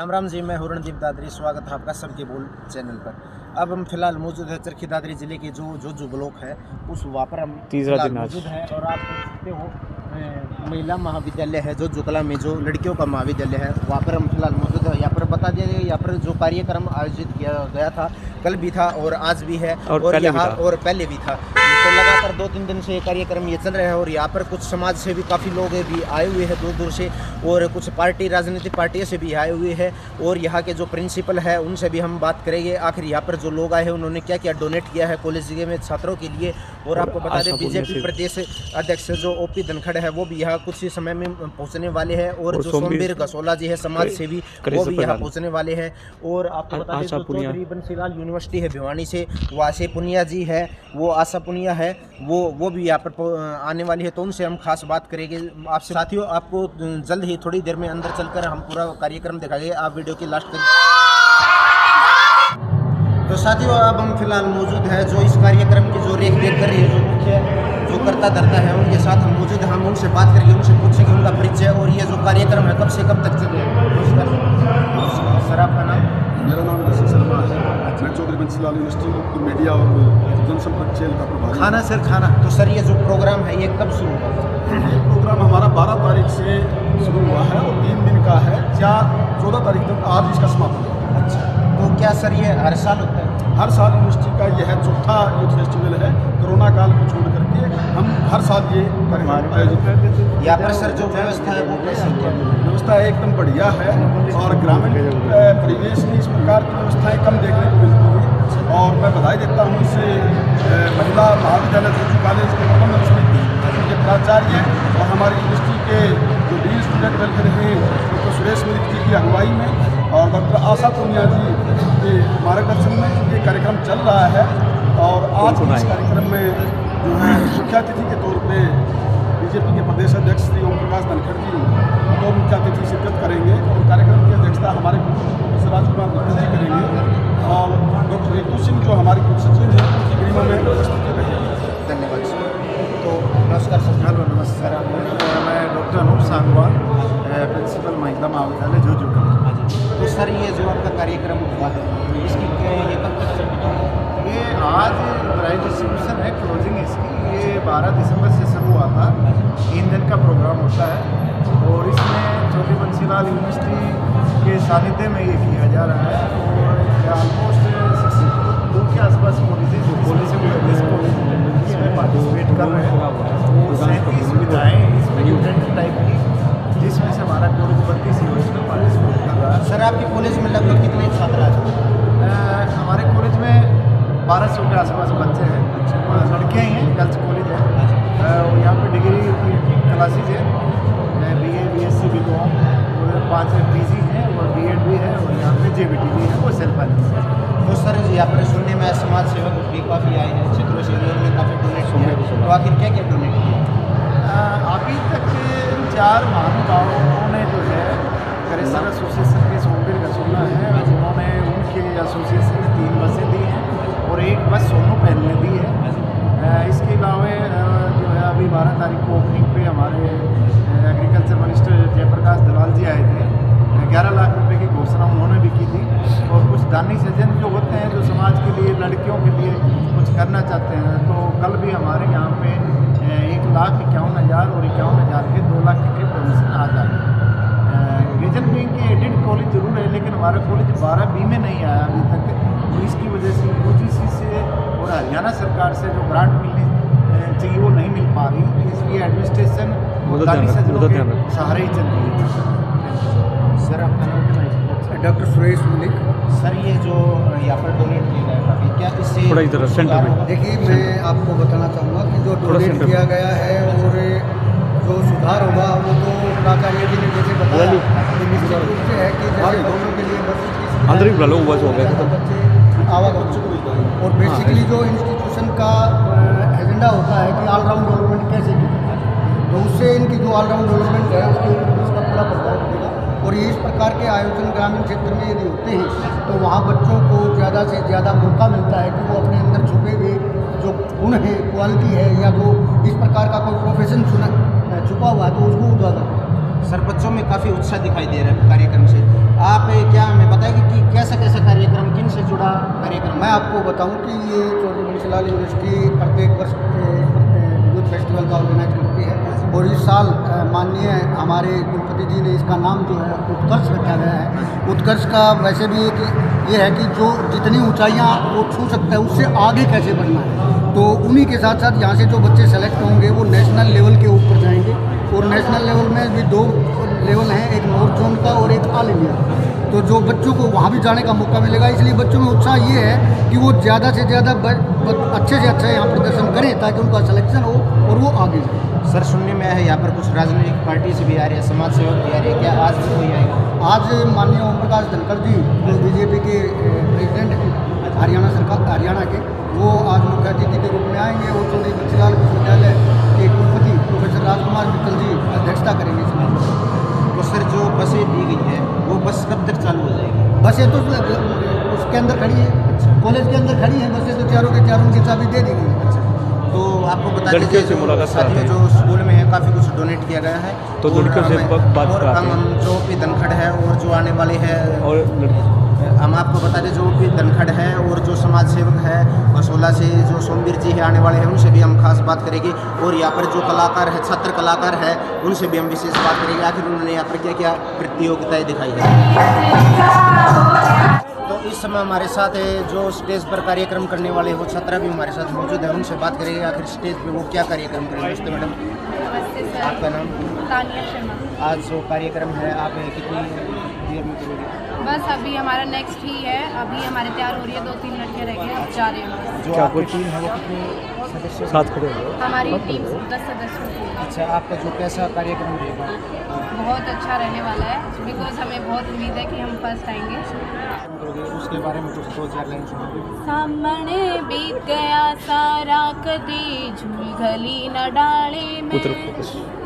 राम राम जी, मैं हूं रणदीप दादरी। स्वागत है आपका सबके बोल चैनल पर। अब हम फिलहाल मौजूद है चरखी दादरी जिले के जो ब्लॉक है उस वहाँ पर हम फिलहाल मौजूद है। और आप देख सकते हो महिला महाविद्यालय है जो कला में जो लड़कियों का महाविद्यालय है, वहाँ पर हम फिलहाल मौजूद है। यहाँ पर बता दिया गया, यहाँ पर जो कार्यक्रम आयोजित किया गया था, कल भी था और आज भी है और यहाँ और पहले भी था। तो लगातार 2-3 दिन से कार्यक्रम ये चल रहा है। और यहाँ पर कुछ समाज से भी काफ़ी लोग भी आए हुए हैं दूर दूर से, और कुछ राजनीतिक पार्टियों से भी आए हुए हैं। और यहाँ के जो प्रिंसिपल है उनसे भी हम बात करेंगे, आखिर यहाँ पर जो लोग आए हैं उन्होंने क्या क्या डोनेट किया है कॉलेज में छात्रों के लिए। और आपको बता दें बीजेपी प्रदेश अध्यक्ष जो ओपी धनखड़ है वो भी यहाँ कुछ ही समय में पहुँचने वाले हैं। और जो सोमवीर गसोला जी है समाज सेवी, वो भी यहाँ पहुँचने वाले हैं। और आपको बता दें जो चौधरी बंसीलाल यूनिवर्सिटी है भिवानी से, वहाँ से पुनिया जी है, वो आशा पुनिया है, वो भी यहाँ पर आने वाली है। तो उनसे हम खास बात करेंगे आपसे। साथियों, आपको जल्द ही थोड़ी देर में अंदर चलकर हम पूरा कार्यक्रम दिखाएंगे, आप वीडियो की लास्ट तक। तो साथियों, अब हम फिलहाल मौजूद है जो इस कार्यक्रम की जो रेख देख कर रही है, जो मुख्य जो करता धरता है, उनके साथ हम मौजूद हैं। हम उनसे बात करेंगे, उनसे पूछेंगे उनका परिचय और ये जो कार्यक्रम है कब से कब तक चलेगा। नमस्कार सर, आपका नाम? मेरा नाम रशीद शर्मा है। मैं चौधरी बंसीलाल यूनिवर्सिटी की मीडिया और जनसंपर्क सेल का प्रभारी। खाना सर, खाना तो सर ये जो प्रोग्राम है ये कब शुरू हुआ? ये प्रोग्राम हमारा 12 तारीख से शुरू हुआ है और 3 दिन का है। 14 तारीख तक आज इसका समापन है। अच्छा, तो क्या सर ये हर साल होता है? हर साल यूनिवर्सिटी का यह चौथा यूथ फेस्टिवल है। कोरोना काल को छोड़ करके हम हर साल ये कार्यक्रम आयोजित करते थे। यहाँ पर सर जो व्यवस्था है वो कैसी है? व्यवस्था एकदम बढ़िया है और ग्रामीण परिवेश में इस प्रकार की व्यवस्थाएं कम देखने को मिलती हैं। और मैं बधाई देता हूँ इससे महिला महाविद्यालय जोजू कॉलेज के प्रबंधन समिति के प्राचार्य और हमारी यूनिवर्सिटी के जो डीन स्टूडेंट वेलफेयर हैं डॉक्टर सुरेश मिरिक जी की अगुवाई में और डॉक्टर आशा पुनिया जी के मार्गदर्शन में ये कार्यक्रम चल रहा है। और आज के इस कार्यक्रम में जो है मुख्य अतिथि के तौर पे बीजेपी के प्रदेश अध्यक्ष श्री ओम प्रकाश धनखड़ जी दो मुख्य अतिथि शिरकत करेंगे। और कार्यक्रम की अध्यक्षता हमारे प्रोफेसर राजकुमार गुप्ता जी करेंगे और डॉक्टर रितु सिंह जो हमारी कुल सचिव है उनकी गरिमा में उपस्थित रहेंगे। धन्यवाद सर। तो नमस्कार सर। हेलो, नमस्कार। मैं डॉक्टर अनूप सांगवान, प्रिंसिपल महिला महाविद्यालय जोजू कॉलेज। तो सर ये जो आपका कार्यक्रम हुआ है इसकी ये कब तक चलेगा? ये आज प्राइज डिस्ट्रीब्यूशन है, क्लोजिंग इसकी। ये 12 दिसंबर से शुरू हुआ था। 3 दिन का प्रोग्राम होता है और इसमें चौधरी बंसीलाल यूनिवर्सिटी के सानिध्य में ये किया जा रहा है। और ऑलमोस्ट 62 के आसपास कॉलेजेस इसमें पार्टिसिपेट कर रहे हैं। वो 37 विधाएँ इसमें डिफरेंट टाइप की, जिसमें से हमारा कॉलेज 32 इसमें पार्टिसिपेट कर रहा है। सर आपके कॉलेज में लगभग कितने छात्र हैं? हमारे कॉलेज में 1200 के आसपास बच्चे हैं। लड़कियाँ ही हैं, गर्ल्स कॉलेज है। और यहाँ पे डिग्री क्लासेज है, BA BSc BCom और 5 PG हैं और BEd भी है और यहाँ पे JBT भी है, वो सेल्फ फाइनेंस है। तो सर यहाँ पर सुनने में समाज सेवक भी काफ़ी आए हैं, क्षेत्रों से उन्होंने काफ़ी डोनेट किया। तो आखिर क्या क्या डोनेट किया? अभी तक 4 महानुभावों ने जो है करेसर एसोसिएशन के सोमवीर गसोला है, उन्होंने उनके एसोसिएशन में 3 बसें दी हैं और 1 बस सोनू पहल ने दी है। इसके अलावा जो है अभी 12 तारीख को ओपनिंग पे हमारे एग्रीकल्चर मिनिस्टर जयप्रकाश दलाल जी आए थे। 11 लाख रुपए की घोषणा उन्होंने भी की थी। और कुछ दानी सज्जन जो होते हैं जो समाज के लिए, लड़कियों के लिए कुछ करना चाहते हैं, तो कल भी हमारे यहाँ पे 1,51,000 और 51,000 के 2 लाख के डोनेशन आ जाए। रीजन बैंक के एडेड कॉलेज जरूर है, लेकिन हमारा कॉलेज 12B में नहीं आया अभी तक। तो इसकी वजह से UGC से और हरियाणा सरकार से जो ग्रांट मिलनी चाहिए वो नहीं मिल पा रही, इसलिए एडमिनिस्ट्रेशन दानी सज्जनों के सहारे ही चल रही है। सर आपका नाम क्या है? डॉक्टर सुरेश मिरिक। सर ये जो यहाँ पर डोनेट किया गया काफ़ी, क्या इससे थोड़ा इधर सेंटर में देखिए, मैं आपको बताना चाहूँगा कि जो डोनेट किया गया है और जो सुधार होगा वो तो प्राचार्य जी ने जैसे बताया कि निश्चित रूप से है कि जैसे दोनों के लिए आंतरिक लोग बस हो गए बच्चे आवागमन और बेसिकली जो इंस्टीट्यूशन का एजेंडा होता है कि ऑलराउंड डेवलपमेंट कैसे की जाए, तो उससे इनकी जो ऑलराउंड डेवलपमेंट है उसके ऊपर इसका पूरा प्रभाव पड़ेगा। और ये इस प्रकार के आयोजन ग्रामीण क्षेत्र में यदि होते हैं तो वहाँ बच्चों को ज़्यादा से ज़्यादा मौका मिलता है कि वो अपने अंदर छुपे हुए जो गुण है, क्वालिटी है, या जो इस प्रकार का कोई प्रोफेशन छुपा हुआ है तो उसको उजागर करें। सर बच्चों में काफ़ी उत्साह दिखाई दे रहा है कार्यक्रम से। आप क्या हमें बताएंगे कि कैसा कैसा कार्यक्रम, किन से जुड़ा कार्यक्रम? मैं आपको बताऊं कि ये चौधरी बंसीलाल यूनिवर्सिटी प्रत्येक वर्ष यूथ फेस्टिवल का ऑर्गेनाइज करती है और इस साल माननीय हमारे कुलपति जी ने इसका नाम जो है उत्कर्ष रखा गया है। उत्कर्ष का वैसे भी ये है कि जो जितनी ऊंचाइयां वो छू सकता है उससे आगे कैसे बढ़ना है। तो उन्हीं के साथ साथ यहाँ से जो बच्चे सेलेक्ट होंगे वो नेशनल लेवल के ऊपर जाएंगे और नेशनल लेवल में भी 2 लेवल हैं, एक नॉर्थ जोन का और एक ऑल इंडिया। तो जो बच्चों को वहाँ भी जाने का मौका मिलेगा, इसलिए बच्चों में उत्साह ये है कि वो ज़्यादा से ज़्यादा अच्छे से अच्छा यहाँ प्रदर्शन करें ताकि उनका सिलेक्शन हो और वो आगे जाए। सर सुनने में आया है यहाँ पर कुछ राजनीतिक पार्टी से भी आ रहे हैं, समाज सेवक भी आ रहे हैं, क्या आज भी कोई आएगा? आज माननीय ओम प्रकाश धनखड़ जी जो बीजेपी के प्रेसिडेंट हैं हरियाणा के, वो आज मुख्य अतिथि के रूप में आएंगे और चौधरी बंसीलाल विश्वविद्यालय के कुलपति प्रोफेसर राजकुमार मित्तल जी अध्यक्षता करेंगे इसमें। तो सर जो बसें दी गई है वो बस कब तक चालू हो जाएगी? बसें तो उसके अंदर खड़ी है, कॉलेज के अंदर खड़ी है बसें, तो चारों के चारों की चाबी दे दी गई है। तो आपको बता दीजिए जो साथियों जो स्कूल में है काफ़ी कुछ डोनेट किया गया है, तो लड़कियों से बात और हम जो भी धनखड़ है और जो आने वाले है, और हम आपको बता दें जो भी धनखड़ है और जो समाज सेवक है बसोला से जो सोमवीर जी है आने वाले हैं, उनसे भी हम खास बात करेंगे। और यहाँ पर जो कलाकार है, छात्र कलाकार है, उनसे भी हम विशेष बात करेंगे आखिर उन्होंने यहाँ पर क्या क्या प्रतियोगिताएँ दिखाई है। तो इस समय हमारे साथ जो स्टेज पर कार्यक्रम करने वाले वो छात्रा भी हमारे साथ मौजूद है, उनसे बात करेंगे आखिर स्टेज पे वो क्या कार्यक्रम करेंगे। नमस्ते मैडम। नमस्ते सर। आपका नाम? तानिया शर्मा। आज जो कार्यक्रम है आप कितनी देर में करोगे? बस अभी हमारा नेक्स्ट ही है, अभी हमारे तैयार हो रही है, 2-3 लड़के रह गए, अब जा रहे हैं। जो आपकी टीम है वो कितने सदस्य साथ खड़े हो? हमारी टीम 10 सदस्यों की है। अच्छा, आपका जो कैसा कार्यक्रम रहेगा? बहुत अच्छा रहने वाला है, बिकॉज हमें बहुत उम्मीद है कि हम फर्स्ट आएंगे। उसके बारे में कुछ 2-4 लाइन सुनाइए। सामने बीत गया सारा, कदी झूल गली न डाले में,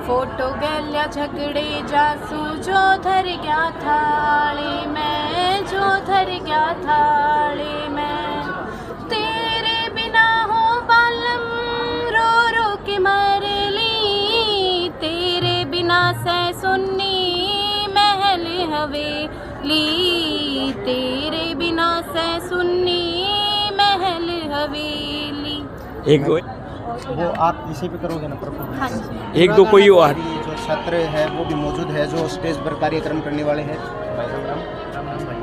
फोटो गल्या झगड़े जासू जो धर गया थाले में, जो धर गया थाले में। तेरे बिना हो बालम रो रो के मर ली, तेरे बिना से सुन्नी महल हवेली, तेरे बिना से सुन्नी महल हवेली। एक वो आप इसी पे करोगे ना परफॉर्मेंस? हाँ जी। एक दो कोई और जो छात्र है वो भी मौजूद है जो स्टेज पर कार्यक्रम करने वाले हैं।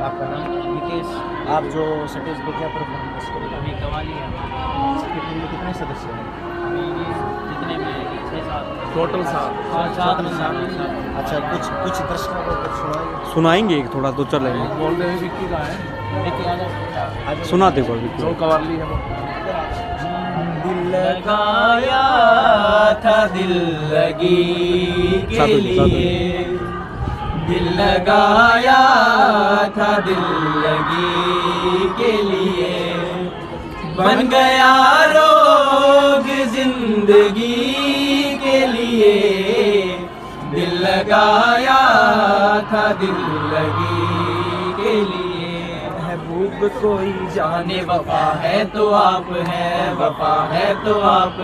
आपका नाम? निकेश। आप जो स्टेज पे क्या परफॉर्मेंस करोगे? अभी कवाली है। टीम में कितने सदस्य हैं? कितने में 6-7 टोटल 7। अच्छा, कुछ दर्शकों को कुछ सुनाएंगे थोड़ा 2-4 लाइन बोल रहे हैं विक्की का है, सुनाते को विक्की। कवाली है। दिल लगाया था दिल लगी के लिए, दिल लगाया था दिल लगी के लिए, बन गया रोग जिंदगी के लिए, दिल लगाया था दिल लगी के लिए। महबूब कोई जाने वफा है तो आप है, वफा है तो आप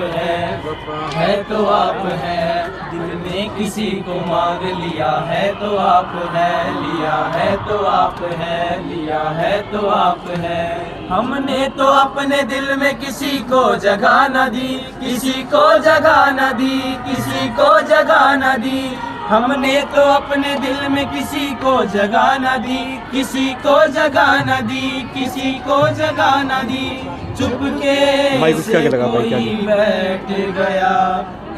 है तो आप है। दिल ने किसी को मांग लिया है तो आप है, लिया है तो आप है, लिया है तो आप है। हमने तो अपने दिल में किसी को जगह न दी, किसी को जगह न दी, किसी को जगह न दी। हमने तो अपने दिल में किसी को जगह न दी, किसी को जगह न दी, किसी को जगह न दी। चुपके से कोई बैठ गया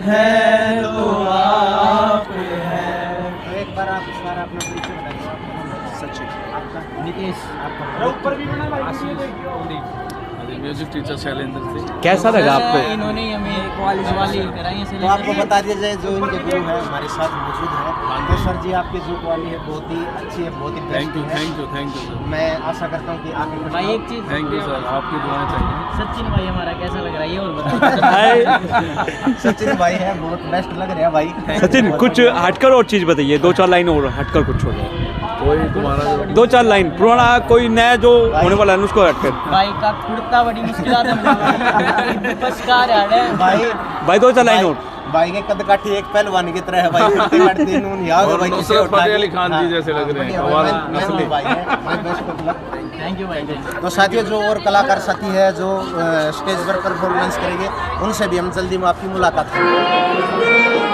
है तो आप है। एक बार आप इस बार अपना परिचय बताइए। सचिन। आपका? निकेश। आपका? ऊपर भी म्यूजिक टीचर शैलेंद्र से। कैसा लगा आपको? इन्होंने हमें कवाली कराई है। तो आपको बता दिया जाए जो इनके गुरु है हमारे साथ मौजूद है। तो सर जी आपकी जो कवाली है बहुत ही अच्छी है, बहुत ही बेस्ट है। Thank you sir. मैं आशा करता हूँ कि आगे भाई एक चीज़ थैंक यू सर, आपकी दुआएं चाहिए। सचिन भाई हमारा कैसा लग रहा है ये और बताइए। सचिन भाई है, बहुत बेस्ट लग रहा है भाई। सचिन कुछ हटकर और चीज़ बताइए, 2-4 लाइन और हटकर कुछ हो जाए। वही तुम्हारा जो 2-4 लाइन पुराना कोई नया जो होने वाला है उसको ऐड कर। भाई का कुर्ता बड़ी मुश्किल भाई 2-4 लाइन और भाई के कद काठी एक पहलवान की तरह है भाई, कुर्ते काटते नून याद है और भाई, नुसरत फतेह अली खान जी जैसे लग रहे हैं, हमारा नस्ली। भाई है भाई, best of luck. Thank you भाई। तो साथियों, जो और कलाकार साथी है जो स्टेज पर परफॉर्मेंस करेंगे, उनसे भी हम जल्दी में आपकी मुलाकात करेंगे।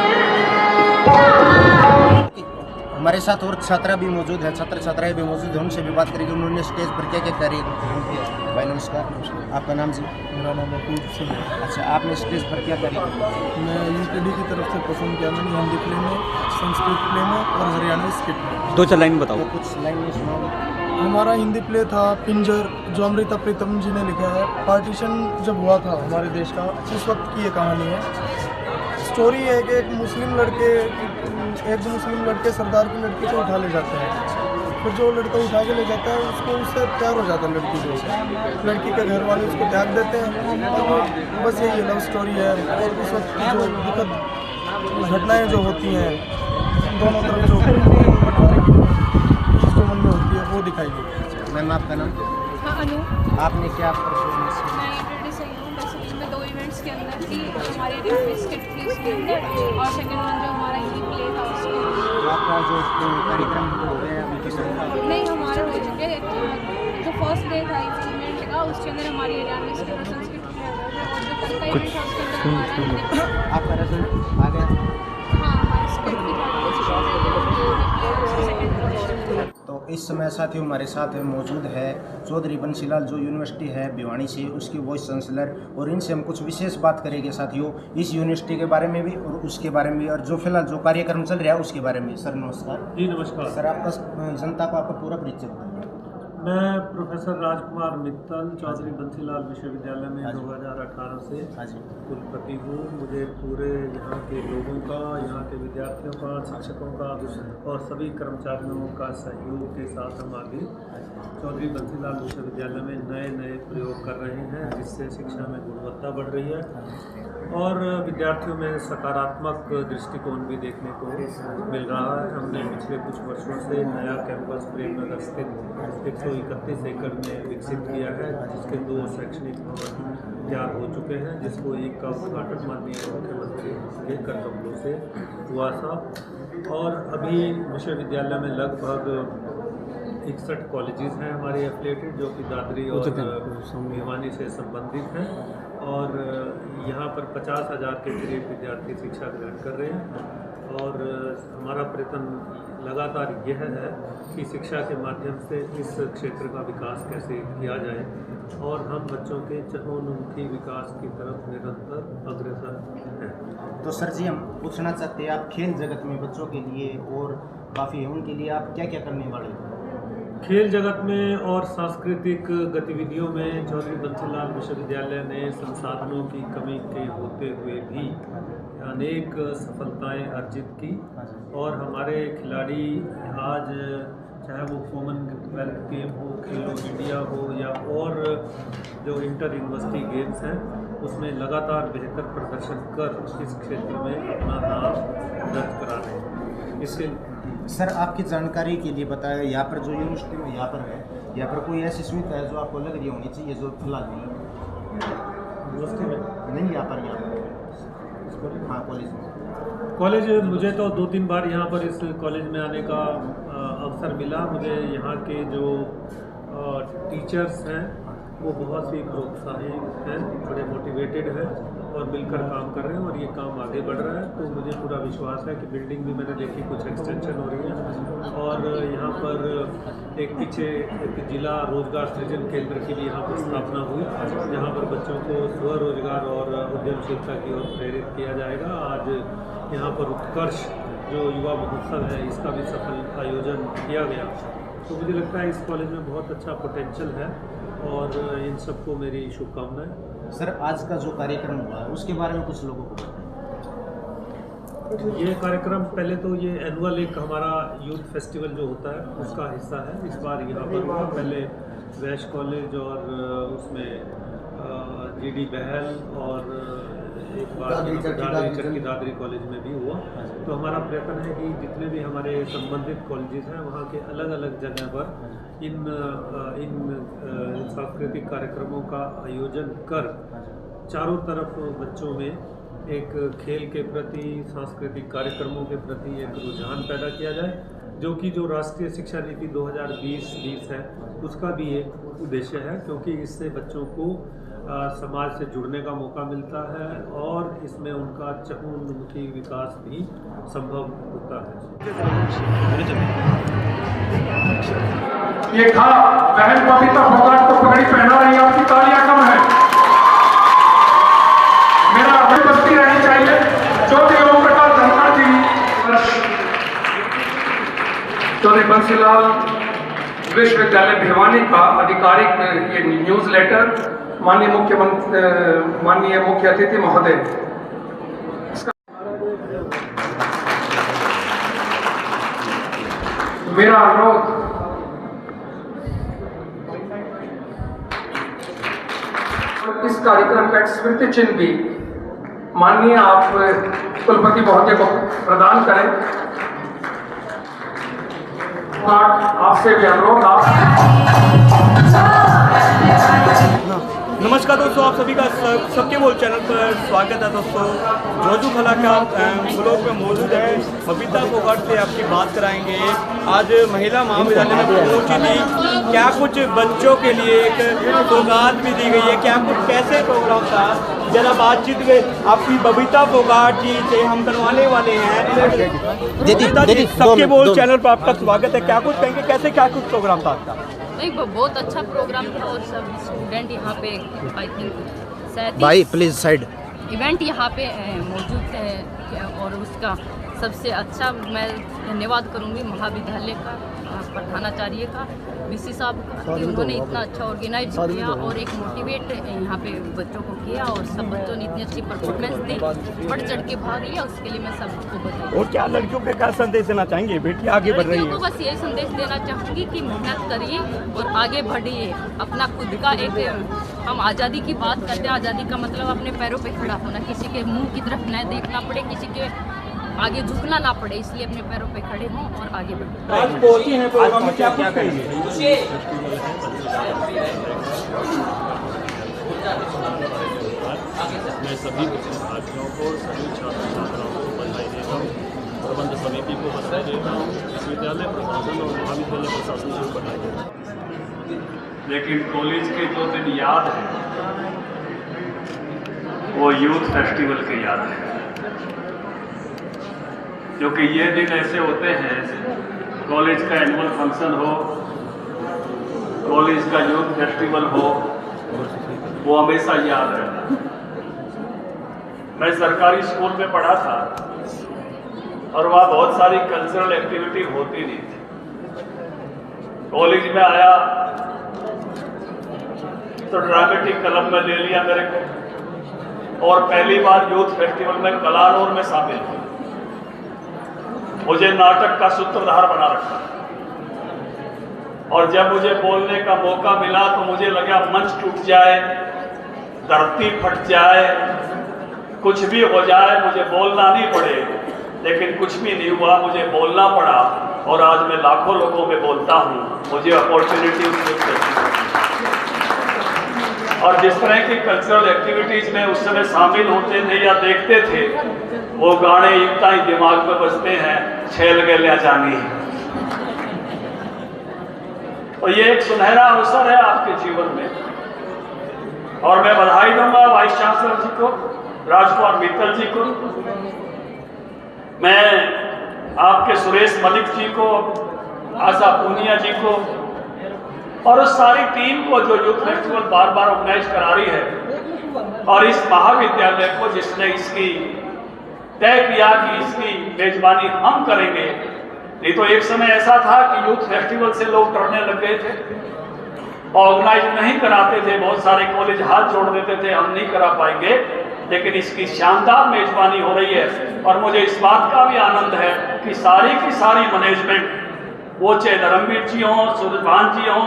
हमारे साथ और छात्रा भी मौजूद है, छात्र छात्राएं भी मौजूद है, उनसे भी बात करेंगे उन्होंने स्टेज पर क्या क्या करी। भाई नमस्कार, आपका नाम जी? मेरा नाम अपूर्व सिंह है। अच्छा, आपने स्टेज पर क्या करी? मैं यूकेडी की तरफ से पसंद किया मैंने हिंदी प्ले में, संस्कृत प्ले में और हरियाणवी स्किट में। 2-4 लाइन बताओ। तो कुछ लाइन में सुनाओ। हमारा हिंदी प्ले था पिंजर, जो अमृता प्रीतम जी ने लिखा है। पार्टीशन जब हुआ था हमारे देश का, उस वक्त की ये कहानी है। स्टोरी है कि एक मुस्लिम लड़के सरदार की लड़की को उठा ले जाते हैं। फिर जो लड़का उठा के ले जाता है उससे प्यार हो जाता है लड़की से। लड़की के घर वाले उसको त्याग देते हैं और बस यही लव स्टोरी है। और उस वक्त की जो दुखद घटनाएं जो होती हैं दोनों तरफ जो मन में होती है वो दिखाई गई। मैम आपका नाम? हाँ, अनु। आपने क्या परफॉर्मेंस की? मैं इंट्रोड्यूस आई हूँ, बेसिकली मैं 2 इवेंट्स के अंदर थी, हमारी स्किट थी उसके अंदर, और सेकंड वन जो हमारा हिंदी प्ले था उसके अंदर। आपका जो कार्यक्रम हो गया अभी किस तरह? नहीं, हमारे हो चुके जो फर्स्ट डे था इस इवेंट का, उसके अंदर हमारी हरियाणवी स्किट और संस्कृत प्ले हो गए थे, और जो कल का इवेंट था उसके अंदर हमारा हिंदी। आपका रिजल्ट आ गया? हाँ, हमारी स्किट की तो इस समय साथियों हमारे साथ मौजूद है चौधरी बंसीलाल, जो यूनिवर्सिटी है भिवानी से, उसकी वाइस चांसलर, और इनसे हम कुछ विशेष बात करेंगे साथियों इस यूनिवर्सिटी के बारे में भी और उसके बारे में, और जो फिलहाल जो कार्यक्रम चल रहा है उसके बारे में। सर नमस्कार। जी नमस्कार सर, आपका जनता को आपका पूरा परिचय बताइए। मैं प्रोफेसर राजकुमार मित्तल चौधरी बंसीलाल विश्वविद्यालय में 2018 से कुलपति हूँ। मुझे पूरे यहाँ के लोगों का, यहाँ के विद्यार्थियों का, शिक्षकों का और सभी कर्मचारियों का सहयोग के साथ हम आगे चौधरी बंसीलाल विश्वविद्यालय में नए नए प्रयोग कर रहे हैं, जिससे शिक्षा में गुणवत्ता बढ़ रही है और विद्यार्थियों में सकारात्मक दृष्टिकोण भी देखने को मिल रहा है। हमने पिछले कुछ वर्षों से नया कैंपस प्रेमनगर स्थित 131 एकड़ में विकसित किया है, जिसके 2 शैक्षणिक भवन तैयार हो चुके हैं, जिसको एक का उद्घाटन माननीय मुख्यमंत्री के कर कमलों से हुआ था। और अभी विश्वविद्यालय में लगभग 61 कॉलेजेस हैं हमारे एफिलिएटेड, जो कि दादरी और भिवानी से संबंधित हैं, और यहाँ पर 50,000 के करीब विद्यार्थी शिक्षा ग्रहण कर रहे हैं। और हमारा प्रयत्न लगातार यह है कि शिक्षा के माध्यम से इस क्षेत्र का विकास कैसे किया जाए और हम बच्चों के चहुमुखी विकास की तरफ निरंतर अग्रसर हैं। तो सर जी, हम पूछना चाहते हैं, आप खेल जगत में बच्चों के लिए और काफ़ी है, उनके लिए आप क्या क्या करने वाले हैं? खेल जगत में और सांस्कृतिक गतिविधियों में चौधरी बंसीलाल विश्वविद्यालय ने संसाधनों की कमी के होते हुए भी अनेक सफलताएं अर्जित की, और हमारे खिलाड़ी आज चाहे वो कॉमनवेल्थ गेम हो, खेलो इंडिया हो, या और जो इंटर यूनिवर्सिटी गेम्स हैं, उसमें लगातार बेहतर प्रदर्शन कर इस क्षेत्र में अपना नाम दर्ज करा रहे हैं। इससे सर, आपकी जानकारी के लिए बताया, यहाँ पर जो यूनिवर्सिटी में यहाँ पर है, यहाँ पर कोई ऐसी सुविधा है जो आपको लग रही होनी चाहिए जो फिलहाल नहीं यूनिवर्सिटी में नहीं? यहाँ पर हाँ, कॉलेज में। कॉलेज मुझे तो 2-3 बार यहाँ पर इस कॉलेज में आने का अवसर मिला। मुझे यहाँ के जो टीचर्स हैं वो बहुत ही प्रोत्साहित हैं, बड़े मोटिवेटेड हैं और मिलकर काम कर रहे हैं, और ये काम आगे बढ़ रहा है। तो मुझे पूरा विश्वास है कि बिल्डिंग भी मैंने देखी, कुछ एक्सटेंशन हो रही है, और यहाँ पर एक पीछे एक जिला रोजगार सृजन केंद्र की भी यहाँ पर स्थापना हुई, जहाँ पर बच्चों को स्वरोजगार और उद्यमशीलता की ओर प्रेरित किया जाएगा। आज यहाँ पर उत्कर्ष जो युवा महोत्सव है, इसका भी सफल आयोजन किया गया। तो मुझे लगता है इस कॉलेज में बहुत अच्छा पोटेंशियल है, और इन सबको मेरी शुभकामनाएं। सर, आज का जो कार्यक्रम हुआ है उसके बारे में कुछ लोगों को बताएं। ये कार्यक्रम पहले तो ये एनुअल एक हमारा यूथ फेस्टिवल जो होता है उसका हिस्सा है। इस बार यहाँ पर हुआ, पहले वैश कॉलेज और उसमें GD बहल और एक बार चरखी दादरी कॉलेज में भी हुआ। तो हमारा प्रयत्न है कि जितने भी हमारे संबंधित कॉलेजेस हैं वहाँ के अलग अलग जगह पर इन सांस्कृतिक कार्यक्रमों का आयोजन कर चारों तरफ बच्चों में एक खेल के प्रति, सांस्कृतिक कार्यक्रमों के प्रति एक रुझान पैदा किया जाए, जो कि जो राष्ट्रीय शिक्षा नीति 2020 है उसका भी एक उद्देश्य है, क्योंकि इससे बच्चों को समाज से जुड़ने का मौका मिलता है और इसमें उनका चहुमुखी विकास भी संभव होता है। ये था बहन बबीता फोगाट को पगड़ी पहना रही है, आपकी तालियां कम है। मेरा अभिव्यक्ति रहनी चाहिए। चौधरी ओम प्रकाश धनखड़ जी, चौधरी बंसीलाल विश्वविद्यालय भिवानी का आधिकारिक ये न्यूज लेटर माननीय मुख्य अतिथि महोदय, मेरा अनुरोध इस कार्यक्रम का स्मृति चिन्ह भी माननीय आप कुलपति महोदय को प्रदान करें। आपसे भी अनुरोध। नमस्कार दोस्तों, आप सभी का सबके बोल चैनल पर स्वागत है। दोस्तों जोजू खला का ब्लॉक में मौजूद है, बबीता फोगाट से आपकी बात कराएंगे। आज महिला महाविद्यालय में पहुंची थी, क्या कुछ बच्चों के लिए एक सौगात भी दी गई है, क्या कुछ कैसे प्रोग्राम था, जरा बातचीत में आपकी बबीता फोगाट जी से हम करवाने वाले हैं। सबके बोल चैनल पर आपका स्वागत है। क्या कुछ कहेंगे, कैसे क्या कुछ प्रोग्राम था आपका? नहीं, बहुत अच्छा प्रोग्राम था और सब स्टूडेंट यहाँ पे आई थिंक भाई प्लीज साइड इवेंट यहाँ पे मौजूद है और उसका सबसे अच्छा मैं धन्यवाद करूँगी महाविद्यालय का प्रधानाचार्य का, बीसी साहब का, कि उन्होंने इतना अच्छा ऑर्गेनाइज किया और एक मोटिवेट यहाँ पे बच्चों को किया और सब बच्चों ने इतनी अच्छी परफॉर्मेंस दी, बढ़ चढ़ के भाग लिया, उसके लिए मैं सबको बधाई। और क्या लड़कियों पे क्या संदेश देना चाहेंगे? बेटी आगे बढ़ रही है, लड़कियों को बस यही संदेश देना चाहूँगी कि मेहनत करिए और आगे बढ़िए, अपना खुद का एक हम आज़ादी की बात करते हैं, आज़ादी का मतलब अपने पैरों पे खड़ा होना, किसी के मुंह की तरफ न देखना पड़े, किसी के आगे झुकना ना पड़े, इसलिए अपने पैरों पे खड़े हों और आगे बढ़ें। आज पहुंची हैं प्रोग्राम में, क्या क्या कहेंगे? मैं सभी विद्यार्थियों को, सभी छात्र छात्राओं को बधाई देता हूँ, प्रबंध समिति को बधाई देता हूँ, विश्वविद्यालय प्रशासन और महाविद्यालय प्रशासन को बधाई देता हूँ। लेकिन कॉलेज के जो दिन याद है वो यूथ फेस्टिवल के याद है, क्योंकि ये दिन ऐसे होते हैं, कॉलेज का एनुअल फंक्शन हो, कॉलेज का यूथ फेस्टिवल हो, वो हमेशा याद रहता। मैं सरकारी स्कूल में पढ़ा था और वहाँ बहुत सारी कल्चरल एक्टिविटी होती नहीं थी। कॉलेज में आया तो ड्रामेटिक क्लब में ले लिया मेरे को और पहली बार यूथ फेस्टिवल में कलानौर में शामिल हुआ। मुझे नाटक का सूत्रधार बना रखा और जब मुझे बोलने का मौका मिला तो मुझे लगा मंच टूट जाए, धरती फट जाए, कुछ भी हो जाए, मुझे बोलना नहीं पड़े, लेकिन कुछ भी नहीं हुआ, मुझे बोलना पड़ा और आज मैं लाखों लोगों में बोलता हूँ। मुझे अपॉर्चुनिटी और जिस तरह की कल्चरल एक्टिविटीज में उस समय शामिल होते थे या देखते थे, वो गाने इतना ही दिमाग में बजते हैं, छेल गलिया जानी। तो ये एक सुनहरा अवसर है आपके जीवन में और मैं बधाई दूंगा वाइस चांसलर जी को, राजकुमार मित्तल जी को, मैं आपके सुरेश मलिक जी को, आशा पूनिया जी को और उस सारी टीम को जो यूथ फेस्टिवल बार बार ऑर्गेनाइज करा रही है और इस महाविद्यालय को जिसने इसकी तय किया कि इसकी मेजबानी हम करेंगे। नहीं तो एक समय ऐसा था कि यूथ फेस्टिवल से लोग डरने लग गए थे, ऑर्गेनाइज नहीं कराते थे, बहुत सारे कॉलेज हाथ जोड़ देते थे, हम नहीं करा पाएंगे, लेकिन इसकी शानदार मेजबानी हो रही है और मुझे इस बात का भी आनंद है कि सारी की सारी मैनेजमेंट, वो चाहे धर्मवीर जी हों, सूरजभान जी हों,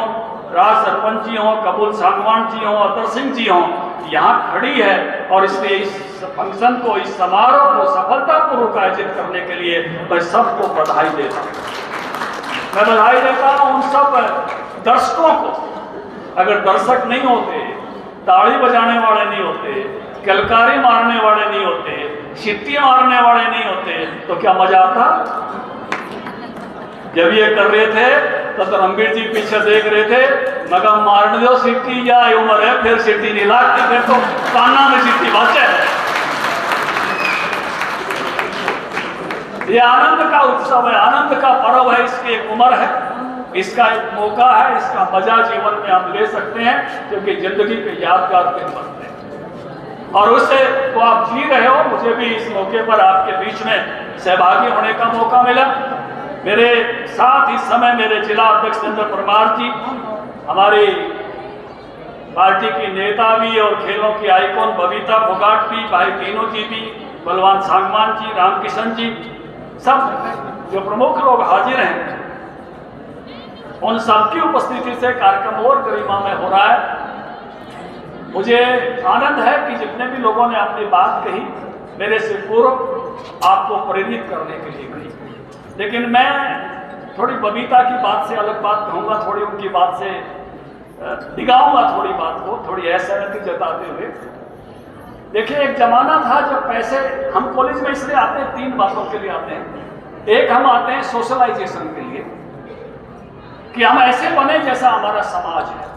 राज सरपंच जी हों, कपूल सांगवान जी हों, अतर सिंह जी हों, यहाँ खड़ी है और इसलिए इस फंक्शन को, इस समारोह को सफलतापूर्वक आयोजित करने के लिए मैं सबको बधाई देता हूँ। मैं बधाई देता हूँ उन सब दर्शकों को। अगर दर्शक नहीं होते, ताली बजाने वाले नहीं होते, कलकारी मारने वाले नहीं होते, सिट्टी मारने वाले नहीं होते, तो क्या मजा आता? जब ये कर रहे थे तो रणबीर जी पीछे देख रहे थे, मगर मारने दो सिट्टी, या उम्र है फिर सिट्टी नहीं लागती, फिर तो कान्ना में सिट्टी बचे। ये आनंद का उत्सव है, आनंद का पर्व है, इसकी एक उम्र है, इसका एक मौका है, इसका मजा जीवन में हम ले सकते हैं, क्योंकि जिंदगी के यादगार दिन बनते हैं और उससे तो आप जी रहे हो। मुझे भी इस मौके पर आपके बीच में सहभागी होने का मौका मिला। मेरे साथ इस समय मेरे जिला अध्यक्ष नरेंद्र परमार जी, हमारी पार्टी की नेता भी और खेलों की आइकॉन बबीता फोगाट भी, भाई तीनों जी भी, बलवान सांगवान जी, रामकिशन जी, सब जो प्रमुख लोग हाजिर हैं, उन सबकी उपस्थिति से कार्यक्रम और गरिमा में हो रहा है। मुझे आनंद है कि जितने भी लोगों ने अपनी बात कही, मेरे से पूर्व आपको प्रेरित करने के लिए कही, लेकिन मैं थोड़ी बबीता की बात से अलग बात कहूँगा, थोड़ी उनकी बात से दिखाऊंगा थोड़ी बात को, थोड़ी असहमति जताते हुए। देखिए, एक जमाना था जब पैसे, हम कॉलेज में इसलिए आते हैं, 3 बातों के लिए आते हैं। एक, हम आते हैं सोशलाइजेशन के लिए कि हम ऐसे बने जैसा हमारा समाज है।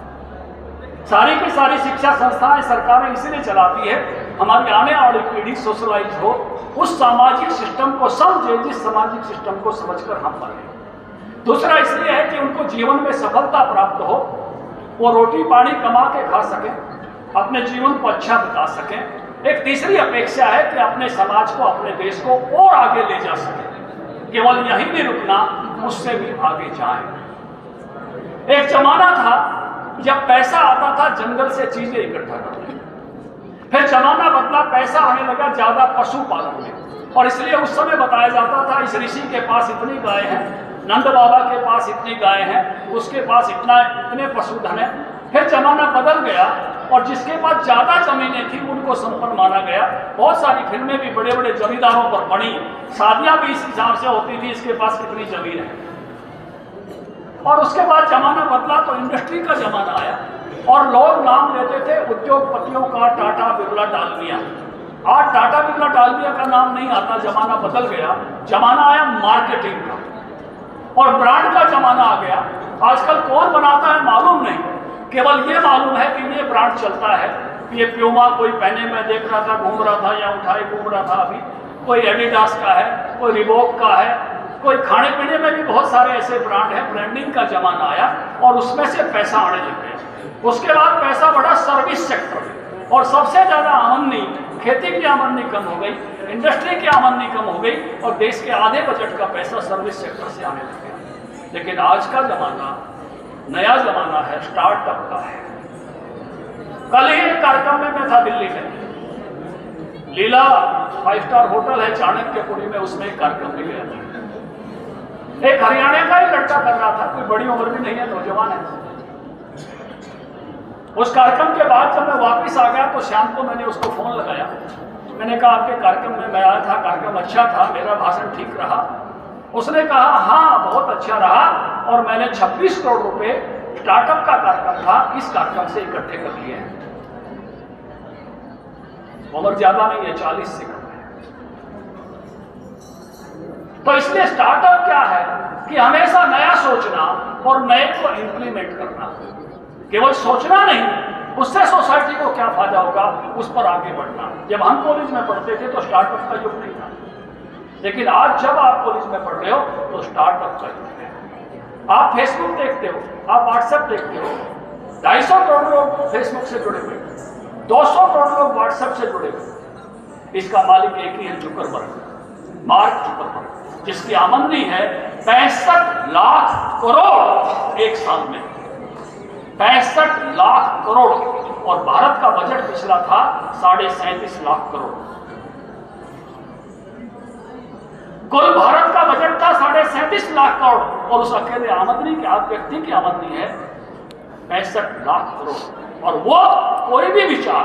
सारी की सारी शिक्षा संस्थाएं सरकारें इसीलिए चलाती है, हमारी आने वाली पीढ़ी सोशलाइज हो, उस सामाजिक सिस्टम को समझे जिस सामाजिक सिस्टम को समझकर हम बने। दूसरा इसलिए है कि उनको जीवन में सफलता प्राप्त हो, वो रोटी पानी कमा के खा सकें, अपने जीवन को अच्छा बिता सकें। एक तीसरी अपेक्षा है कि अपने समाज को, अपने देश को और आगे ले जा सकें, केवल यहीं नहीं रुकना, उससे भी आगे जाएं। एक जमाना था जब पैसा आता था जंगल से चीजें इकट्ठा करने, फिर जमाना बदला, पैसा आने लगा ज्यादा पशुपालन में, और इसलिए उस समय बताया जाता था इस ऋषि के पास इतनी गाय है, नंद बाबा के पास इतनी गाय है, उसके पास इतने पशुधन है। फिर जमाना बदल गया और जिसके पास ज्यादा जमीनें थी उनको संपन्न माना गया। बहुत सारी फिल्में भी बड़े बड़े जमींदारों पर बनी, शादियां भी इस हिसाब से होती थी, इसके पास कितनी जमीन है। और उसके बाद जमाना बदला तो इंडस्ट्री का जमाना आया और लोग नाम लेते थे उद्योगपतियों का, टाटा बिरला डालमिया। आज टाटा बिरला डालमिया का नाम नहीं आता, जमाना बदल गया। जमाना आया मार्केटिंग का और ब्रांड का जमाना आ गया। आजकल कौन बनाता है मालूम नहीं, केवल ये मालूम है कि ये ब्रांड चलता है। ये प्यूमा कोई पहने में देख रहा था, घूम रहा था, या उठाए घूम रहा था अभी, कोई एडिडास का है, कोई रिबॉक का है, कोई खाने पीने में भी बहुत सारे ऐसे ब्रांड हैं। ब्रांडिंग का जमाना आया और उसमें से पैसा आने लग गया। उसके बाद पैसा बढ़ा सर्विस सेक्टर में, और सबसे ज्यादा आमदनी, खेती की आमदनी कम हो गई, इंडस्ट्री की आमदनी कम हो गई और देश के आधे बजट का पैसा सर्विस सेक्टर से आने लग गया। लेकिन आज का जमाना नया जमाना है, स्टार्टअप का है। कल ही एक कार्यक्रम में मैं था दिल्ली में, लीला 5 स्टार होटल है चाणक्यपुरी में, उसमें एक कार्यक्रम में गया था। एक हरियाणा का ही लड़का कर रहा था, कोई बड़ी उम्र भी नहीं है, नौजवान है। उस कार्यक्रम के बाद जब मैं वापस आ गया तो शाम को मैंने उसको फोन लगाया। मैंने कहा आपके कार्यक्रम में मैं आया था, कार्यक्रम अच्छा था, मेरा भाषण ठीक रहा? उसने कहा हाँ बहुत अच्छा रहा, और मैंने 26 करोड़ रुपए स्टार्टअप का कार्यक्रम था, इस कार्यक्रम से इकट्ठे कर लिए हैं। उम्र ज्यादा नहीं है, 40 से कम है। तो इसलिए स्टार्टअप क्या है कि हमेशा नया सोचना और नए को इंप्लीमेंट करना, केवल सोचना नहीं, उससे सोसाइटी को क्या फायदा होगा उस पर आगे बढ़ना। जब हम कॉलेज में पढ़ते थे तो स्टार्टअप का युग नहीं था, लेकिन आज जब आप कॉलेज में पढ़ रहे हो तो स्टार्टअप का युग है। आप फेसबुक देखते हो, आप व्हाट्सएप देखते हो, 250 करोड़ लोग फेसबुक से जुड़े हुए, 200 करोड़ लोग व्हाट्सएप से जुड़े हुए। इसका मालिक एक ही है, जुकरबर्ग, मार्क जुकरबर्ग, जिसकी आमदनी है 65 लाख करोड़ एक साल में, 65 लाख करोड़। और भारत का बजट पिछला था 37.5 लाख करोड़। कुल भारत का बजट था 37.5 लाख करोड़ और उस अकेले आमदनी के, आप व्यक्ति की आमदनी है 65 लाख करोड़। और वो कोई भी विचार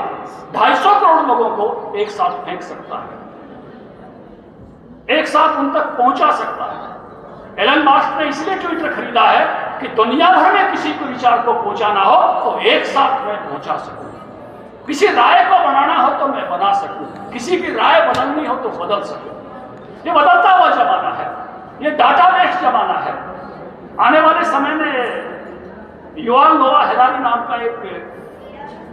250 करोड़ लोगों को एक साथ फेंक सकता है, एक साथ उन तक पहुंचा सकता है। एलन मास्क ने इसलिए ट्विटर खरीदा है कि दुनिया भर में किसी को विचार को पहुंचाना हो तो एक साथ मैं पहुंचा सकूं, किसी राय को बनाना हो तो मैं बना सकूं, किसी की राय बदलनी हो तो बदल सकूं। ये बदलता हुआ जमाना है, ये डाटाबेस जमाना है। आने वाले समय में युवाल नोआ हरारी नाम का एक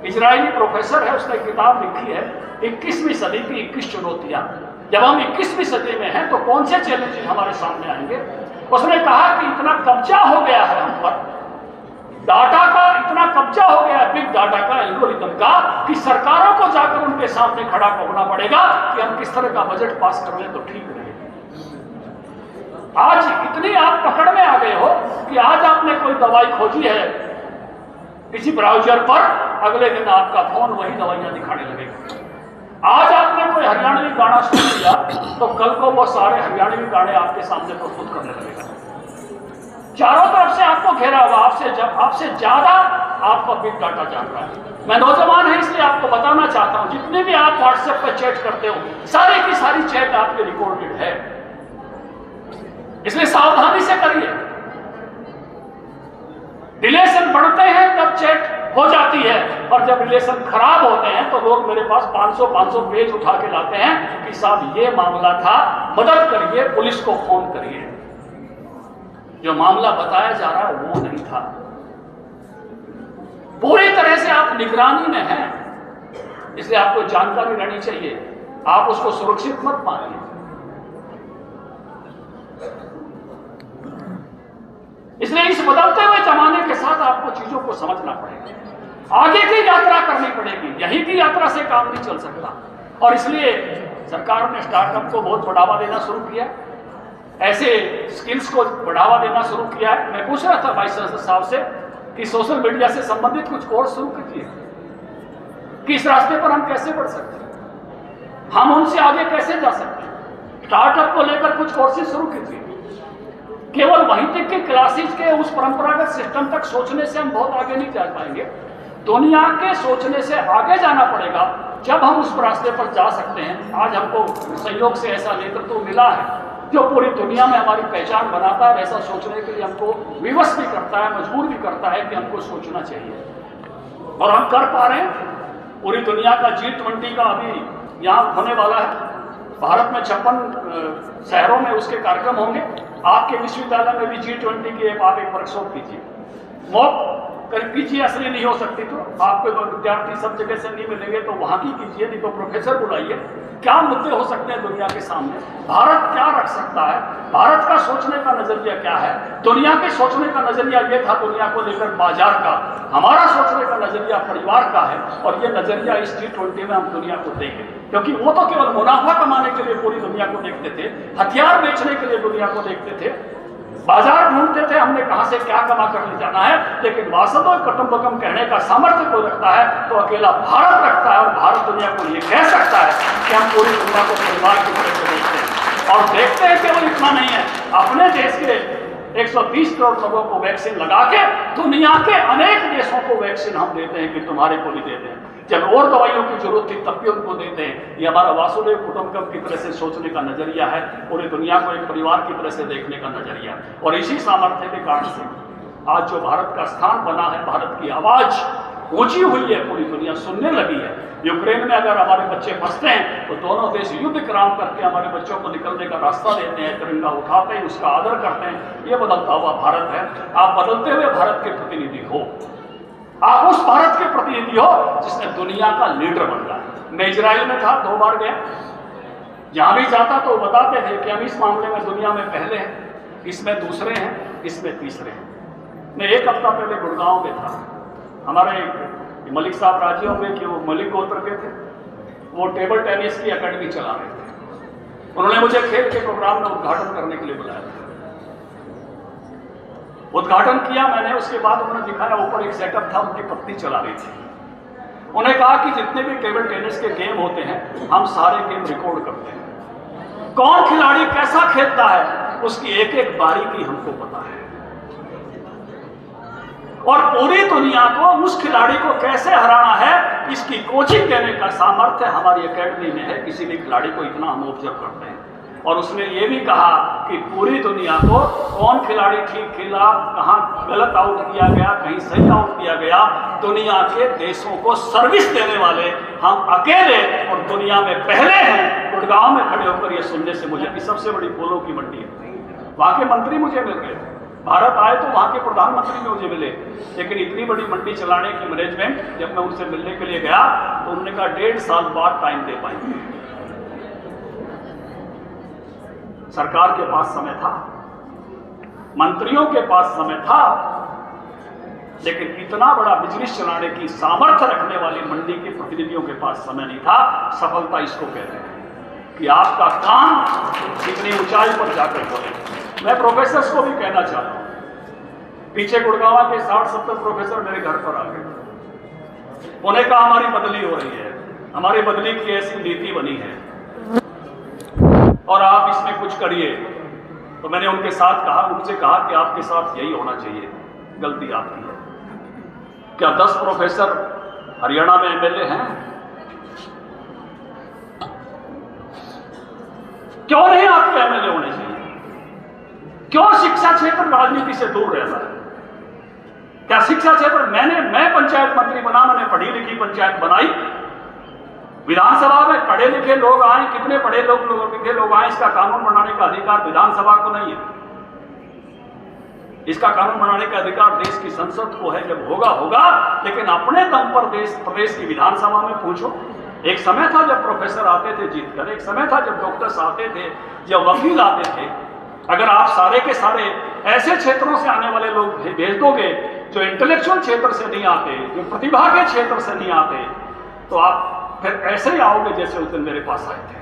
इजरायली प्रोफेसर है, उसने एक किताब लिखी है 21वीं सदी की 21 चुनौतियां। जब हम 21वीं सदी में हैं तो कौन से चैलेंजेस हमारे सामने आएंगे। उसने कहा कि इतना कब्जा हो गया है हम पर, डाटा का इतना कब्जा हो गया है, बिग डाटा का, एल्गोरिथम का, कि सरकारों को जाकर उनके सामने खड़ा होना पड़ेगा कि हम किस तरह का बजट पास कर लें तो ठीक रहे। आज इतनी आप पकड़ में आ गए हो कि आज आपने कोई दवाई खोजी है किसी ब्राउजर पर, अगले दिन आपका फोन वही दवाइयां दिखाने लगेगा। आज आपने कोई हरियाणवी गाना सुन लिया तो कल को वो सारे हरियाणवी गाने आपके सामने प्रस्तुत करने लगेगा। चारों तरफ से आपको घेरा हुआ, आपसे ज्यादा आपका बिग डाटा जान रहा है। मैं नौजवान है इसलिए आपको बताना चाहता हूं, जितने भी आप व्हाट्सएप पर चैट करते हो सारी की सारी चैट आपके रिकॉर्डेड है, इसलिए सावधानी से करिए। रिलेशन बढ़ते हैं तब चैट हो जाती है, और जब रिलेशन खराब होते हैं तो लोग मेरे पास 500 पेज उठा के लाते हैं कि साहब ये मामला था, मदद करिए, पुलिस को फोन करिए। जो मामला बताया जा रहा है वो नहीं था। पूरी तरह से आप निगरानी में हैं, इसलिए आपको जानकारी रहनी चाहिए, आप उसको सुरक्षित मत मानिए। इसलिए इस बदलते हुए जमाने के साथ आपको चीजों को समझना पड़ेगा, आगे की यात्रा करनी पड़ेगी, यही की यात्रा से काम नहीं चल सकता। और इसलिए सरकार ने स्टार्टअप को बहुत बढ़ावा देना शुरू किया, ऐसे स्किल्स को बढ़ावा देना शुरू किया है। मैं पूछ रहा था वाइस चांसलर साहब से कि सोशल मीडिया से संबंधित कुछ कोर्स शुरू कीजिए, कि इस रास्ते पर हम कैसे बढ़ सकते हैं, हम उनसे आगे कैसे जा सकते हैं। स्टार्टअप को लेकर कुछ कोर्सेज शुरू कीजिए। केवल वहीं तक के क्लासेज के उस परंपरागत सिस्टम तक सोचने से हम बहुत आगे नहीं जा पाएंगे। दुनिया के सोचने से आगे जाना पड़ेगा, जब हम उस रास्ते पर जा सकते हैं। आज हमको संयोग से ऐसा नेतृत्व मिला है जो पूरी दुनिया में हमारी पहचान बनाता है, वैसा सोचने के लिए हमको विवश भी करता है, मजबूर भी करता है कि हमको सोचना चाहिए, और हम कर पा रहे हैं। पूरी दुनिया का G20 का अभी यहाँ होने वाला है, भारत में 56 शहरों में उसके कार्यक्रम होंगे। आपके विश्वविद्यालय में भी G20 की आप एक वर्कशॉप कीजिए, मॉक कीजिए। असली नहीं हो सकती तो आपके विद्यार्थी सब जगह से नहीं मिलेंगे तो वहां की कीजिए, नहीं तो प्रोफेसर बुलाइए। क्या मुद्दे हो सकते हैं दुनिया के सामने, भारत क्या रख सकता है, भारत का सोचने का नजरिया क्या है। दुनिया के सोचने का नजरिया ये था दुनिया को लेकर बाजार का, हमारा सोचने का नजरिया परिवार का है, और ये नजरिया इस G20 में हम दुनिया को देंगे। क्योंकि वो तो केवल मुनाफा कमाने के लिए पूरी दुनिया को देखते थे, हथियार बेचने के लिए दुनिया को देखते थे, बाजार ढूंढते थे हमने कहां से क्या कमा कर ले जाना है। लेकिन वासुदेव कुटुंबकम कहने का सामर्थ्य कोई रखता है तो अकेला भारत रखता है, और भारत दुनिया को ये कह सकता है कि हम पूरी दुनिया को परिवार की तरह से देखते हैं। और देखते हैं केवल इतना नहीं है, अपने देश के 120 करोड़ लोगों को वैक्सीन लगा के दुनिया के अनेक देशों को वैक्सीन हम देते हैं कि तुम्हारे को भी देते हैं। जब और दवाइयों की जरूरत थी तब भी उनको देते हैं। ये हमारा वासुदेव कुटुंबकम की तरह से सोचने का नजरिया है, पूरी दुनिया को एक परिवार की तरह से देखने का नजरिया। और इसी सामर्थ्य के कारण से आज जो भारत का स्थान बना है, भारत की आवाज ऊंची हुई है, पूरी दुनिया सुनने लगी है। यूक्रेन में अगर हमारे बच्चे फंसते हैं तो दोनों देश युद्ध कराम करके हमारे बच्चों को निकलने का रास्ता देते हैं, तिरंगा उठाते हैं, उसका आदर करते हैं। ये बदलता हुआ भारत है। आप बदलते हुए भारत के प्रतिनिधि हो, आप उस भारत के प्रतिनिधि हो जिसने दुनिया का लीडर बन रहा है। मैं इजराइल में था, 2 बार गया, जहां भी जाता तो बताते थे कि हम इस मामले में दुनिया में पहले हैं, इसमें दूसरे हैं, इसमें तीसरे हैं। मैं 1 हफ्ता पहले गुड़गांव में था, हमारे मलिक साहब राजी होंगे कि वो मलिक गोत्र के थे, वो टेबल टेनिस की अकेडमी चला रहे थे। उन्होंने मुझे खेल के प्रोग्राम में उद्घाटन करने के लिए बुलाया था। उद्घाटन किया मैंने, उसके बाद उन्होंने दिखाया ऊपर एक सेटअप था, उनकी पत्नी चला रही थी। उन्हें कहा कि जितने भी टेबल टेनिस के गेम होते हैं हम सारे गेम रिकॉर्ड करते हैं, कौन खिलाड़ी कैसा खेलता है उसकी एक एक बारीकी हमको पता है। और पूरी दुनिया को उस खिलाड़ी को कैसे हराना है इसकी कोचिंग देने का सामर्थ्य हमारी एकेडमी में है। किसी भी खिलाड़ी को इतना हम ऑब्जर्व करते हैं। और उसने ये भी कहा कि पूरी दुनिया को कौन खिलाड़ी ठीक खेला, कहाँ गलत आउट किया गया, कहीं सही आउट किया गया, दुनिया के देशों को सर्विस देने वाले हम अकेले और दुनिया में पहले हैं। गुड़गांव में खड़े होकर ये सुनने से मुझे कि सबसे बड़ी पोलो की मंडी है, वहाँ के मंत्री मुझे मिल गए थे। भारत आए तो वहाँ के प्रधानमंत्री भी मुझे मिले, लेकिन इतनी बड़ी मंडी चलाने की मैनेजमेंट जब मैं उनसे मिलने के लिए गया तो उन्होंने कहा 1.5 साल बाद टाइम दे पाएंगे। सरकार के पास समय था, मंत्रियों के पास समय था, लेकिन इतना बड़ा बिजनेस चलाने की सामर्थ्य रखने वाली मंडी के प्रतिनिधियों के पास समय नहीं था। सफलता इसको कहते हैं कि आपका काम इतनी ऊंचाई पर जाकर बोले। मैं प्रोफेसर्स को भी कहना चाहता हूं, पीछे गुड़गांव के 60-70 प्रोफेसर मेरे घर पर आ गए। उन्हें कहा हमारी बदली हो रही है, हमारी बदली की ऐसी नीति बनी है और आप इसमें कुछ करिए। तो मैंने उनसे कहा कि आपके साथ यही होना चाहिए, गलती आपकी है। क्या 10 प्रोफेसर हरियाणा में एमएलए हैं? क्यों नहीं आपके एमएलए होने चाहिए? क्यों शिक्षा क्षेत्र राजनीति से दूर रहता है? क्या शिक्षा क्षेत्र मैं पंचायत मंत्री बना, मैंने पढ़ी लिखी पंचायत बनाई, विधानसभा में पढ़े लिखे लोग आए, कितने पढ़े लिखे लोग आए, इसका कानून बनाने का अधिकार विधानसभा को नहीं है। इसका कानून बनाने का अधिकार देश की संसद को है। जब होगा, लेकिन अपने दम पर प्रदेश की विधानसभा में पूछो। एक समय था जब प्रोफेसर आते थे जीतकर, एक समय था जब डॉक्टर्स आते थे, जब वकील आते थे। अगर आप सारे के सारे ऐसे क्षेत्रों से आने वाले लोग भेज दोगे जो इंटेलेक्चुअल क्षेत्र से नहीं आते, जो प्रतिभा के क्षेत्र से नहीं आते, तो आप फिर ऐसे ही आओगे जैसे उस दिन मेरे पास आए थे।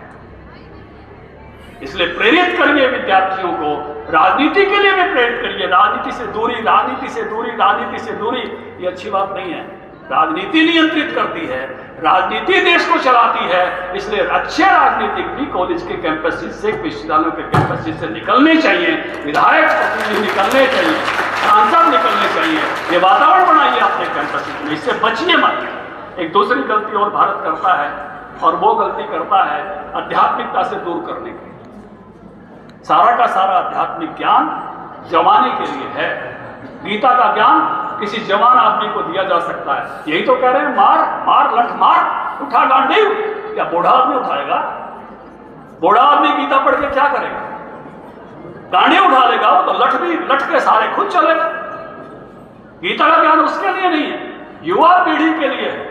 इसलिए प्रेरित करिए विद्यार्थियों को, राजनीति के लिए भी प्रेरित करिए। राजनीति से दूरी, राजनीति से दूरी, राजनीति से दूरी, ये अच्छी बात नहीं है। राजनीति नियंत्रित करती है, राजनीति देश को चलाती है। इसलिए अच्छे राजनीतिक भी कॉलेज के कैंपस से, विश्वविद्यालयों के कैंपस से निकलने चाहिए, विधायक प्रतिनिधि निकलने चाहिए, सांसद निकलने चाहिए। ये वातावरण बनाइए अपने कैंपस में, इससे बचिए मत। एक दूसरी गलती और भारत करता है, और वो गलती करता है आध्यात्मिकता से दूर करने की। सारा का सारा आध्यात्मिक ज्ञान जवानी के लिए है। गीता का ज्ञान किसी जवान आदमी को दिया जा सकता है। यही तो कह रहे हैं, मार लठ मार, उठा गांडीव। क्या बूढ़ा आदमी उठाएगा? बूढ़ा आदमी गीता पढ़ के क्या करेगा? गांडी उठा लेगा वो तो, लठ के सहारे खुद चलेगा। गीता का ज्ञान उसके लिए नहीं है, युवा पीढ़ी के लिए है।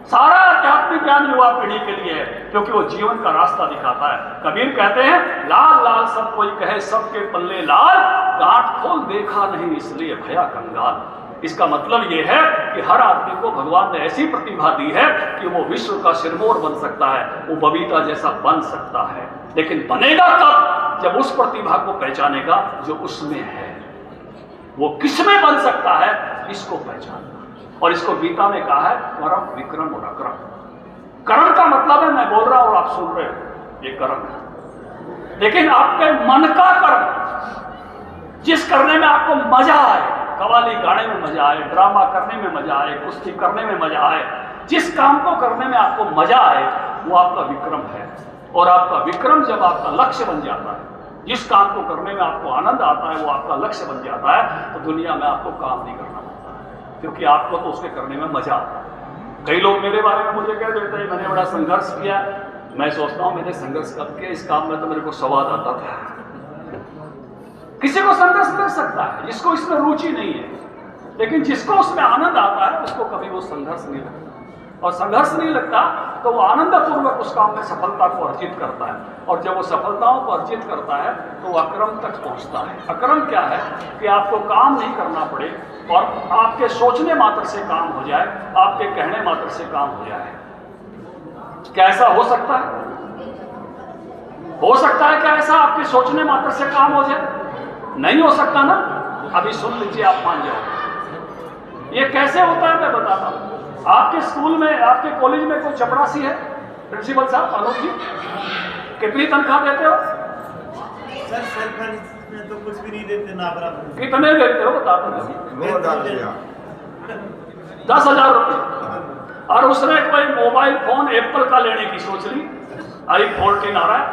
सारा आध्यात्मिक ज्ञान युवा पीढ़ी के लिए है, क्योंकि वो जीवन का रास्ता दिखाता है। कबीर कहते हैं, लाल लाल सब कोई कहे, सबके पल्ले लाल, गांठ खोल देखा नहीं इसलिए भया कंगाल। इसका मतलब यह है कि हर आदमी को भगवान ने ऐसी प्रतिभा दी है कि वो विश्व का सिरमौर बन सकता है, वो बबीता जैसा बन सकता है। लेकिन बनेगा कब? जब उस प्रतिभा को पहचानेगा जो उसमें है। वो किसमें बन सकता है, इसको पहचानना। और इसको गीता में कहा है कर्म विक्रम और अक्रम। कर्म का मतलब है मैं बोल रहा हूं और आप सुन रहे हो, ये कर्म है। लेकिन आपके मन का कर्म, जिस करने में आपको मजा आए, कव्वाली गाने में मजा आए, ड्रामा करने में मजा आए, कुश्ती करने में मजा आए, जिस काम को करने में आपको मजा आए, वो आपका विक्रम है। और आपका विक्रम जब आपका लक्ष्य बन जाता है, जिस काम को करने में आपको आनंद आता है, वो आपका लक्ष्य बन जाता है, तो दुनिया में आपको काम नहीं करना पड़ता है, क्योंकि आपको तो उसके करने में मजा आता है। कई लोग मेरे बारे में मुझे कह देते हैं मैंने बड़ा संघर्ष किया। मैं सोचता हूं मैंने संघर्ष कब किया? इस काम में तो मेरे को स्वाद आता था। किसी को संघर्ष मिल सकता है जिसको इसमें रुचि नहीं है, लेकिन जिसको उसमें आनंद आता है उसको कभी वो संघर्ष नहीं लगता। और संघर्ष नहीं लगता तो वो आनंदपूर्वक उस काम में सफलता को अर्जित करता है। और जब वो सफलताओं को अर्जित करता है तो वो अक्रम तक पहुंचता है। अक्रम क्या है? कि आपको काम नहीं करना पड़े और आपके सोचने मात्र से काम हो जाए, आपके कहने मात्र से काम हो जाए। क्या ऐसा हो सकता है? हो सकता है क्या ऐसा आपके सोचने मात्र से काम हो जाए? नहीं हो सकता ना। अभी सुन लीजिए, आप मान जाओ। ये कैसे होता है मैं बताता हूं। आपके स्कूल में, आपके कॉलेज में कोई चपरासी है? प्रिंसिपल साहब, अनूप जी, कितनी तनख्वाह देते हो? सर सरकारी में तो कुछ भी नहीं देते ना बराबर। कितने देते हो बता दो। 10,000 रुपये। और उसने कोई मोबाइल फोन एप्पल का लेने की सोच ली, i14 आ रहा है,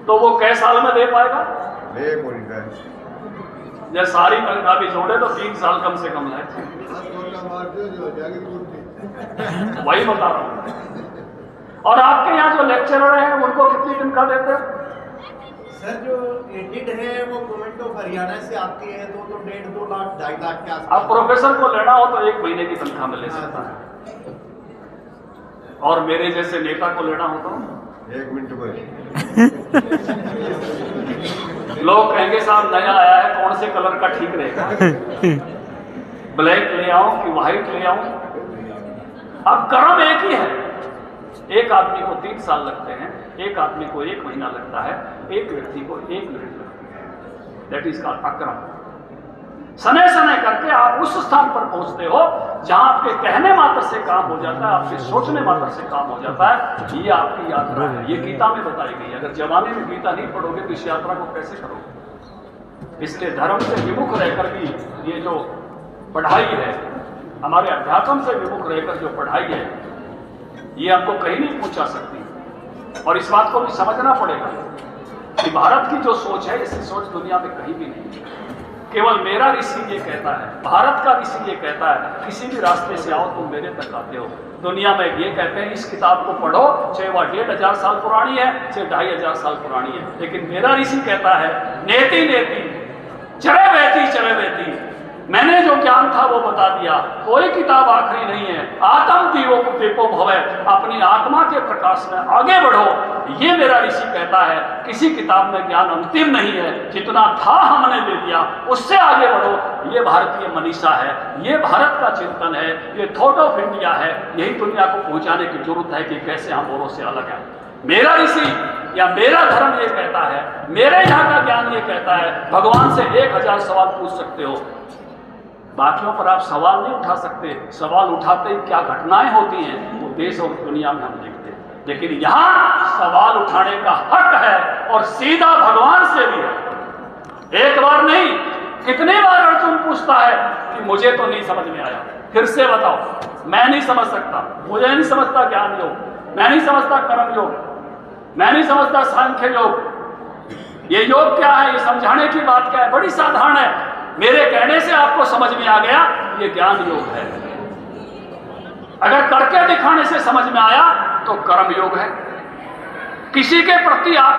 तो वो कै साल में दे पाएगा? जब सारी तनख्वाह भी जोड़े तो 3 साल कम से कम है। वही बता रहा हूं। और आपके यहाँ जो लेक्चरर हैं उनको कितनी तनख्वाह देते हैं? सर जो एडिट है वो गवर्नमेंट ऑफ हरियाणा से आती है, तो 1.5-2 लाख 2.5 लाख के आसपास। अब प्रोफेसर को लेना हो तो 1 महीने की तनख्वाह में ले सकता है, और मेरे जैसे नेता को लेना हो तो 1 मिनट में। लोग कहेंगे साहब नया आया है, कौन से कलर का ठीक रहेगा, ब्लैक ले आऊं कि व्हाइट ले आऊं? अब कर्म एक ही है। एक आदमी को 3 साल लगते हैं, एक आदमी को 1 महीना लगता है, एक व्यक्ति को 1 मिनट लगता है। दैट इज कॉल्ड अक्रम। सने सने करके आप उस स्थान पर पहुंचते हो जहां आपके कहने मात्र से काम हो जाता है, आपके सोचने मात्र से काम हो जाता है। ये आपकी यात्रा है, ये गीता में बताई गई। अगर जमाने में गीता नहीं पढ़ोगे तो इस यात्रा को कैसे करोगे? इसलिए धर्म से विमुख रहकर भी ये जो पढ़ाई है, हमारे अध्यात्म से विमुख रहकर जो पढ़ाई है, ये हमको कहीं नहीं पहुंचा सकती। और इस बात को भी समझना पड़ेगा कि भारत की जो सोच है, ऐसी सोच दुनिया में कहीं भी नहीं है। केवल मेरा ऋषि ये कहता है, भारत का ऋषि ये कहता है, किसी भी रास्ते से आओ तुम मेरे तक आते हो। दुनिया में ये कहते हैं इस किताब को पढ़ो, चाहे वह 1,500 साल पुरानी है, चाहे 2,500 साल पुरानी है, लेकिन मेरा ऋषि कहता है नेति नेति चरे बेती। मैंने जो ज्ञान था वो बता दिया, कोई किताब आखिरी नहीं है। आत्म दीपो भवे, अपनी आत्मा के प्रकाश में आगे बढ़ो, ये मेरा ऋषि कहता है। किसी किताब में ज्ञान अंतिम नहीं है, जितना था हमने दे दिया, उससे आगे बढ़ो। ये भारतीय मनीषा है, ये भारत का चिंतन है, ये थॉट ऑफ इंडिया है। यही दुनिया को पहुंचाने की जरूरत है कि कैसे हम औरों से अलग हैं। मेरा ऋषि या मेरा धर्म ये कहता है, मेरे यहाँ का ज्ञान ये कहता है। भगवान से 1000 सवाल पूछ सकते हो, बाकियों पर आप सवाल नहीं उठा सकते। सवाल उठाते ही क्या घटनाएं होती हैं वो देश और दुनिया में हम देखते हैं, लेकिन यहाँ सवाल उठाने का हक है, और सीधा भगवान से भी है। एक बार नहीं, कितने बार अर्जुन पूछता है कि मुझे तो नहीं समझ में आया, फिर से बताओ। मैं नहीं समझ सकता, मुझे नहीं समझता ज्ञान योग, मैं नहीं समझता कर्म योग, मैं नहीं समझता सांख्य योग। ये योग क्या है, ये समझाने की बात क्या है, बड़ी साधारण है। मेरे कहने से आपको समझ में आ गया, ये ज्ञान योग है। अगर करके दिखाने से समझ में आया तो कर्म योग है। किसी के प्रति आप